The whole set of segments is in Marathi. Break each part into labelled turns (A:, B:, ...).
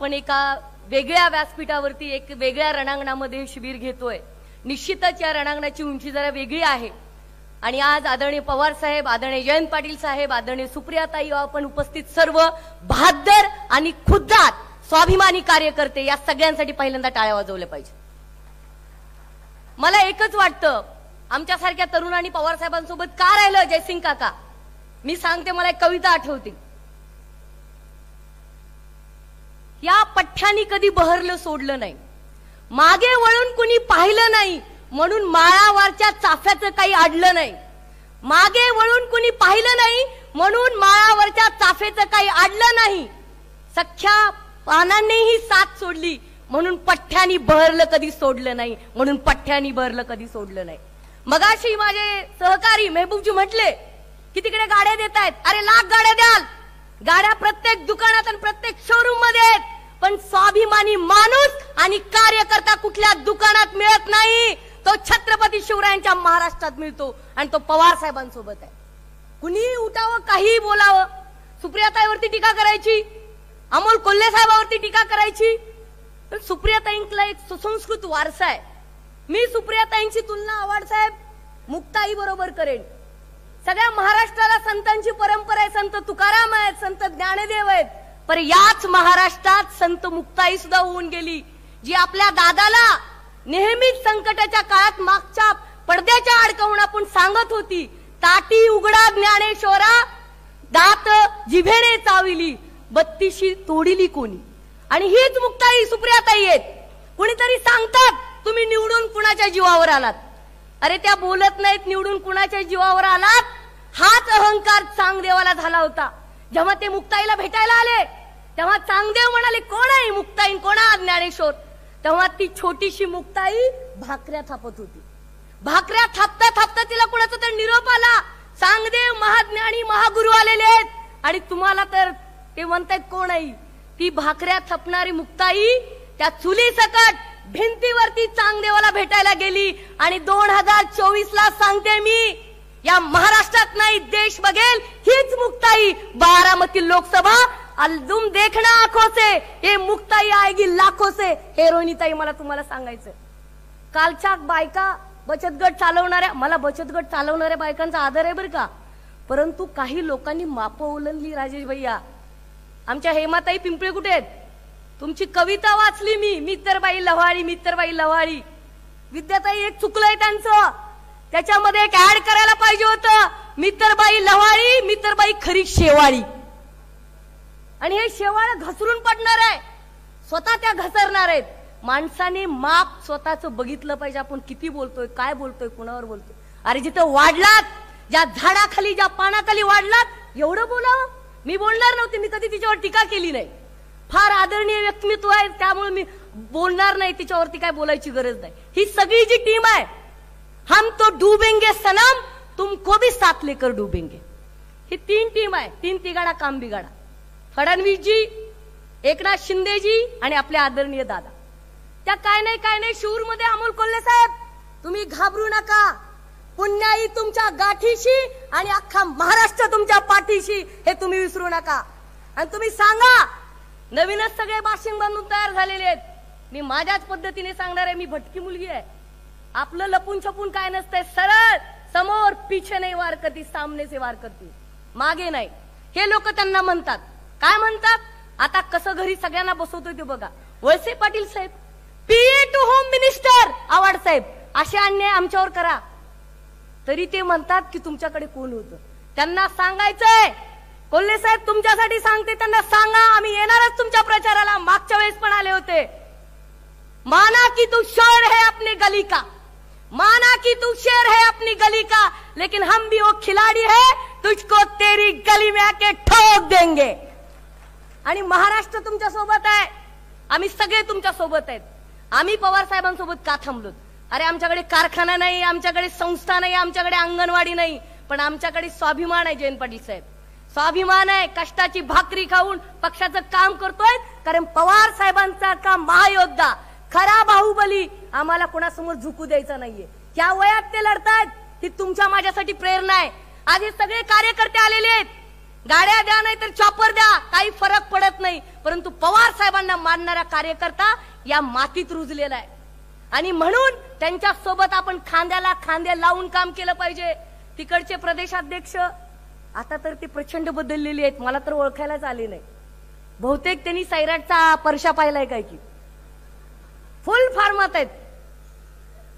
A: आपण एका वेगळ्या व्यासपीठावरती एक वेगळ्या रणांगणामध्ये शिबिर घेतोय। निश्चितच या रणांगणाची उंची जरा वेगळी आहे आणि आज आदरणीय पवार साहेब, आदरणीय जयंत पाटील साहेब, आदरणीय सुप्रियाताई, आपण उपस्थित सर्व बहादर आणि खुद्दार स्वाभिमानी कार्यकर्ते या सगळ्यांसाठी पहिल्यांदा टाळ्या वाजवल्या पाहिजे। मला एकच वाटतं, आमच्यासारख्या तरुणांनी पवार साहेबांसोबत का राहिलं जयसिंग काका? मी सांगते, मला एक कविता आठवते, या पठ्ठ्यानी कधी बहरलं सोडलं नाही, मागे वळून कुणी पाहिलं नाही, म्हणून माळावरच्या चाफ्याचं काही अडलं नाही। मागे वळून कुणी पाहिलं नाही, म्हणून माळावरच्या चाफ्याचं काही अडलं नाही। सख्या पानांनीही साथ सोडली, म्हणून पठ्ठ्यानी बहरलं कधी सोडलं नाही, म्हणून पठ्ठ्यानी बहरलं कधी सोडलं नाही। मगाशी माझे सहकारी मेहबूबजी म्हटले की तिकडे गाड्या देत आहेत, अरे लाख गाड्या द्याल, गाड्या प्रत्येक दुकानात आणि प्रत्येक शोरूम मध्ये आहेत, पण स्वाभिमानी माणूस आणि कार्यकर्ता कुठल्या दुकानात मिळत नाही, तो छत्रपती शिवरायांच्या महाराष्ट्रात मिळतो आणि तो पवार साहेबांसोबत आहे। कुणी उठावं, काही बोलावं, सुप्रियाताईवरती टीका करायची, अमोल कोल्हे साहेबांवरती टीका करायची, पण सुप्रियाताईंना एक सुसंस्कृत वारसा आहे। मी सुप्रियाताईंची तुलना आव्हाड साहेब मुक्ताई बरोबर करेन। सगळ्या महाराष्ट्राला संतांची परंपरा आहे, संत तुकाराम आहेत, संत ज्ञानदेव आहेत, पर याच महाराष्ट्रात संत मुक्ताई सुद्धा होऊन गेली, जी आपल्या दादाला नेहमीच संकटाच्या काळात मागच्या पडद्याच्या अडकवून आपण सांगत होती, ताटी उघडा ज्ञानेश्वरा, दात जिभेने चाविली, बत्तीशी तोडिली कोणी। आणि हीच मुक्ताई सुप्रियाताई आहेत। कुणीतरी सांगतात तुम्ही निवडून कुणाच्या जीवावर आलात, अरे त्या बोलत नाहीत निवडून कुणाच्या जीवावर आलात, हाच अहंकार चांगदेवाला झाला होता। जेव्हा ते मुक्ताईला भेटायला आले तेव्हा चांगदेव म्हणाले, कोण आहे मुक्ताई, कोण आहे ज्ञानेश्वर? तेव्हा ती छोटीशी मुक्ताई भाकऱ्या थापत होती। भाकऱ्या थापता थापता तिला कुणाचा तर निरोप आला, चांगदेव महाज्ञानी महागुरु आलेले आहेत आणि तुम्हाला तर ते म्हणतायत कोण आहे? ती भाकऱ्या थापणारी मुक्ताई त्या चुली सकट भिंतीवरती चांगदेवाला भेटायला गेली आणि 2024 ला सांगते मी, या महाराष्ट्रात नाही देश बघेल हीच मुक्ताई। बारामती लोकसभा तुम देखना आंखों से, ये मुक्ताई आएगी लाखों से। हे रोहिणीताई, मला तुम्हाला सांगायचं, कालच्या बायका बचत गट चालवणाऱ्या, मला बचत गट चालवणाऱ्या बायकांचा आदर आहे बरं का, परंतु काही लोकांनी माप ओलांडली राजेश भैया। आमच्या हेमाताई पिंपळे कुठे आहेत? तुमची कविता वाचली मी, मित्रबाई लव्हाळी, मित्रबाई लव्हाळी। विद्याताई एक चुकलंय त्यांचं, त्याच्यामध्ये एक ऍड करायला पाहिजे होतं, मित्रबाई लव्हाळी, मित्रबाई खरी शेवाळी। आणि हे शेवाळ घसरून पडणार आहे, स्वतः त्या घसरणार आहेत। माणसाने माप स्वतःच बघितलं पाहिजे, आपण किती बोलतोय, काय बोलतोय, कुणावर बोलतोय। अरे जिथं वाढलात, ज्या झाडाखाली, ज्या पानाखाली वाढलात, एवढं बोलावं? मी बोलणार नव्हते, मी कधी तिच्यावर टीका केली नाही, फार आदरणीय व्यक्तिमत्व आहे त्यामुळे मी बोलणार नाही, तिच्यावरती काय बोलायची गरज नाही। ही सगळी जी टीम आहे, हम तो डूबेंगे सनम, तुमको भी साथ लेकर डूबेंगे, ही तीन टीम आहे, तीन तिगाडा काम बिगाडा। फडणवीसजी, एकनाथ शिंदेजी आणि आपले आदरणीय दादा, त्या काय नाही शूर मध्ये अमोल कोल्हे साहेब, तुम्ही घाबरू नका, पुण्याई तुमच्या गाठीशी आणि अख्खा महाराष्ट्र तुमच्या पाठीशी, हे तुम्ही विसरू नका। आणि तुम्ही सांगा, नवीनच सगळे बाशिंग बांधून तयार झालेले आहेत, मी माझ्याच पद्धतीने सांगणार आहे, मी भटकी मुलगी आहे, आपलं लपून छपून काय नसतंय, सरळ समोर, पीछे नाही वार करती, सामने से वार करती, मागे नाही। हे लोक त्यांना म्हणतात, काय म्हणतात? आता कसं घरी सगळ्यांना बसवतोय ते बघा, वळसे पाटील साहेब, PA to home minister Awhad साहेब, असे अन्याय आमच्यावर करा, तरी ते म्हणतात की तुमच्याकडे कोण होतं। त्यांना सांगायचंय, कोल्हे साहेब तुमच्यासाठी सांगते, त्यांना सांगा आम्ही येणारच तुमच्या प्रचाराला, मागच्या वेळेस पण आले होते। माना की तू शेर है अपनी गली का, माना कि तू शेर है अपनी गली का, लेकिन हम भी वो खिलाड़ी है, तुझको तेरी गली में आके ठोक देंगे। आणि महाराष्ट्र तुमच्या सोबत आहे, आम्ही सगळे तुमच्या सोबत आहेत। आम्ही पवार साहेबांसोबत का थांबलो? अरे आमच्याकडे कारखाना नाही, आमच्याकडे संस्था नाही, आमच्याकडे अंगणवाडी नाही, पण आमच्याकडे स्वाभिमान आहे जयंत पाटील साहेब, स्वाभिमान आहे। कष्टाची भाकरी खाऊन पक्षाचं काम करतोय, कारण पवार साहेबांचा का महायोद्धा, खरा बाहुबली आम्हाला कोणासमोर झुकू द्यायचा नाहीये। त्या वयात ते लढतायत, ही तुमच्या माझ्यासाठी प्रेरणा आहे। आज हे सगळे कार्यकर्ते आलेले आहेत, गाड्या द्या नाही तर चॉपर द्या, काही फरक पडत नाही, परंतु पवार साहेबांना मानणारा कार्यकर्ता या मातीत रुजलेला आहे आणि म्हणून त्यांच्या सोबत आपण खांद्याला खांदे लावून काम केलं पाहिजे। तिकडचे प्रदेशाध्यक्ष आता तर ते प्रचंड बदललेले आहेत, मला तर ओळखायलाच आले नाही। बहुतेक त्यांनी सैराटचा परशा पाहिलाय काय की फुल फार्मात आहेत,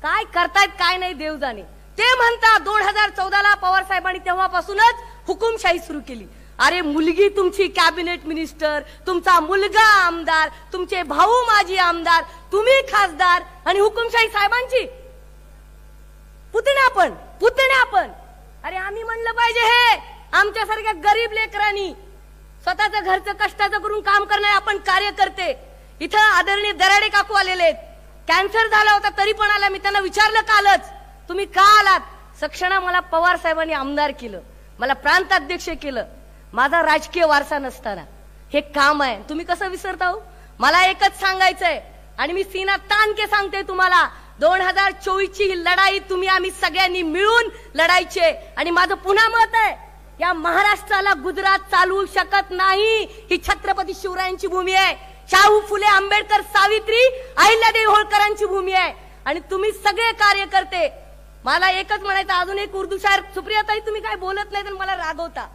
A: काय करतायत काय नाही देव जाणे। ते म्हणतात 2014ला पवार साहेबांनी तेव्हापासूनच हुकुमशाही सुरू केली। अरे मुलगी तुमची कॅबिनेट मिनिस्टर, तुमचा मुलगा आमदार, तुमचे भाऊ माजी आमदार, तुम्ही खासदार आणि हुकुमशाही साहेबांची पुतण्या पण। अरे आम्ही म्हणलं पाहिजे हे आमच्यासारख्या गरीब लेकरांनी स्वतःचं घरचं कष्टाचं करून काम करणारे आपण कार्यकर्ते। इथं आदरणीय दराडे काकू आलेले आहेत, कॅन्सर झाला होता तरी पण आला। मी त्यांना विचारलं कालच तुम्ही का आलात? सक्षणा मला पवार साहेबांनी आमदार केलं, मला प्रांताध्यक्ष केलं, माझा राजकीय वारसा नसताना हे काम आहे, तुम्ही कसं विसरता हो? मला एकच सांगायचंय आणि मी सीना ताण के सांगते तुम्हाला, 2024ची ही लढाई तुम्ही आम्ही सगळ्यांनी मिळून लढायचे। आणि माझं पुन्हा मत आहे या महाराष्ट्राला गुजरात चालवू शकत नाही, ही छत्रपती शिवरायांची भूमी आहे, शाहू फुले आंबेडकर सावित्री अहिल्यादेवी होळकरांची भूमी आहे। आणि तुम्ही सगळे कार्यकर्ते, मला एकच म्हणायचं, अजून एक उर्दू शायर, सुप्रियाताई तुम्ही काय बोलत नाही तर मला रागवता,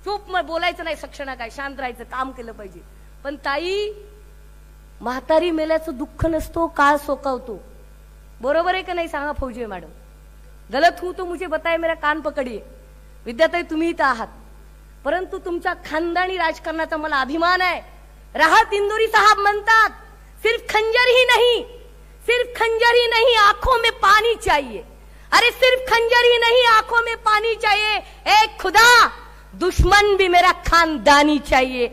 A: चूप बोलायचं नाही, सक्षणा काय शांत राहायचं, काम केलं पाहिजे। पण ताई म्हातारी मेल्याचं दुःख नसतो, काळ सोकावतो, बरोबर आहे का नाही सांगा फौजी मॅडम? गलत हूं तो मुझे बताए, मेरा कान पकडिये। विद्याताई तुम्ही इथं आहात, परंतु तुमच्या खानदानी राजकारणाचा मला अभिमान आहे। राहत इंदुरी साहब म्हणतात सिर्फ खंजर ही नहीं आंखों में पानी चाहिए। अरे सिर्फ खंजर ही नहीं आंखों में पानी चाहिए, ए खुदा दुश्मन भी मेरा खानदानी चाहिए।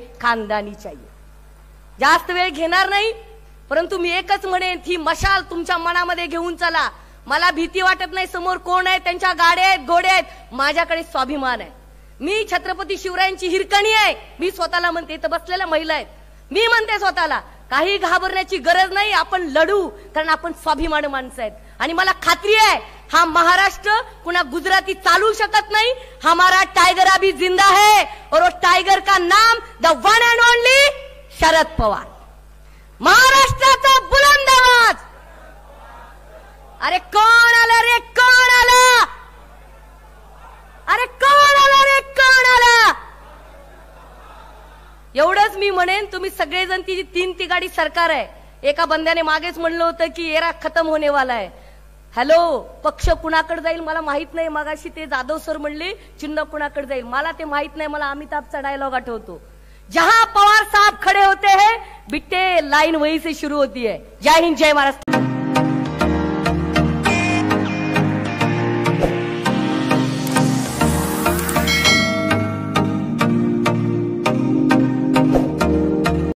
A: जास्त वेळ घेणार नाही, परंतु मी एकच म्हणेन, ही मशाल तुमच्या मनामध्ये घेऊन चला। मला भीती वाटत नाही, समोर कोण आहे, त्यांच्या गाड्या आहेत, घोडे आहेत, माझ्याकडे स्वाभिमान आहे। मी छत्रपती शिवरायांची हिरकणी आहे, मी स्वतःला म्हणते, इथं बसलेल्या महिला आहेत, मी म्हणते स्वतःला काही घाबरण्याची गरज नाही, आपण लढू, कारण आपण स्वाभिमानी माणसं आहेत। आणि मला खात्री आहे हा महाराष्ट्र कुणा गुजराती चालू शकत नाही। हमारा टाइगर अभी जिंदा है और वो टाइगर का नाम the one end only Sharad Pawar. महाराष्ट्राचा बुलंद आवाज। अरे कोण आलं रे, कोण आलं? अरे कोण आलं रे, कोण आलं? एवढंच मी म्हणेन, तुम्ही सगळेजण ती 3 तिगाडी सरकार आहे। एका बंद्याने मागेच म्हणलं होतं की एरा खतम होने वाला है। हॅलो, पक्ष कुणाकडे जाईल मला माहित नाही, मगाशी ते जाधव सर म्हणले चिन्ह कुणाकडे जाईल, मला ते माहित नाही। मला अमिताभचा डायलॉग आठवतो, जहां पवार साहब खड़े होते हैं बिट्टे लाइन वहीं से शुरू होती है। जय हिंद, जय महाराष्ट्र।